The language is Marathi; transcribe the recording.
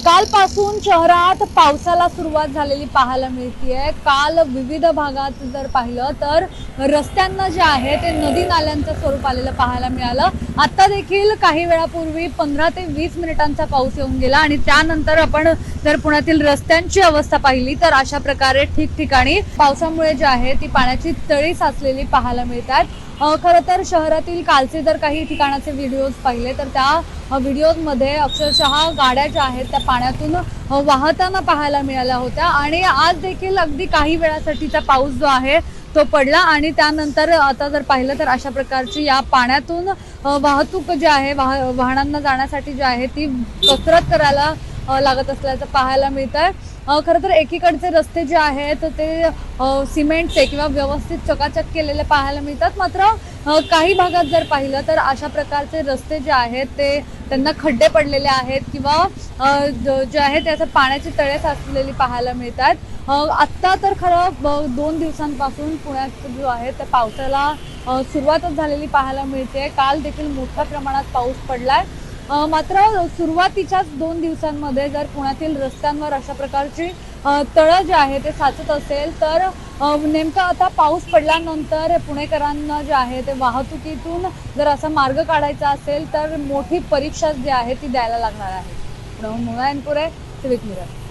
कालपासून शहरात पावसाला सुरुवात झालेली पाहायला मिळतेय। काल विविध भागात जर पाहिलं तर रस्त्यांना जे आहे ते नदी नाल्यांचं स्वरूप आलेलं पाहायला मिळालं। आता देखील काही वेळापूर्वी 15 ते 20 मिनिटांचा पाऊस येऊन गेला आणि त्यानंतर आपण जर पुण्यातील रस्त्यांची अवस्था पाहिली तर अशा प्रकारे ठिकठिकाणी पावसामुळे जे आहे ती पाण्याची तळी साचलेली पाहायला मिळतात। खरं तर शहरातील कालचे जर काही ठिकाणाचे व्हिडिओज पाहिले तर त्या व्हिडिओजमध्ये अक्षरशः गाड्या ज्या आहेत त्या पाण्यातून वाहताना पाहायला मिळाल्या होत्या आणि आज देखील अगदी काही वेळासाठीचा पाऊस जो आहे तो पडला आणि त्यानंतर आता जर पाहिलं तर अशा प्रकारची या पाण्यातून वाहतूक जी आहे वाहनांना जाण्यासाठी जी आहे ती कसरत करायला लागत असल्याचं पाहायला मिळतंय। खरं तर एकीकडचे रस्ते जे आहेत ते सिमेंटचे किंवा व्यवस्थित चकाचक केलेले पाहायला मिळतात, मात्र काही भागात जर पाहिलं तर अशा प्रकारचे रस्ते जे आहेत ते त्यांना खड्डे पडलेले आहेत किंवा जे आहे त्याचं पाण्याची तळे साचलेली पाहायला मिळतात। आत्ता तर खरं 2 दिवसांपासून पुण्यात जो आहे त्या पावसाला सुरुवातच झालेली पाहायला मिळते। काल देखील मोठ्या प्रमाणात पाऊस पडलाय, मात्र सुरुवातीच्याच 2 दिवसांमध्ये जर पुण्यातील रस्त्यांवर अशा प्रकारची तळं जे आहे ते साचत असेल तर नेमकं आता पाऊस पडल्यानंतर पुणेकरांना जे आहे ते वाहतुकीतून जर असा मार्ग काढायचा असेल तर मोठी परीक्षा जी आहे ती द्यायला लागणार आहे। पुण्याहून मुंबईपुरे सिविक मिरर।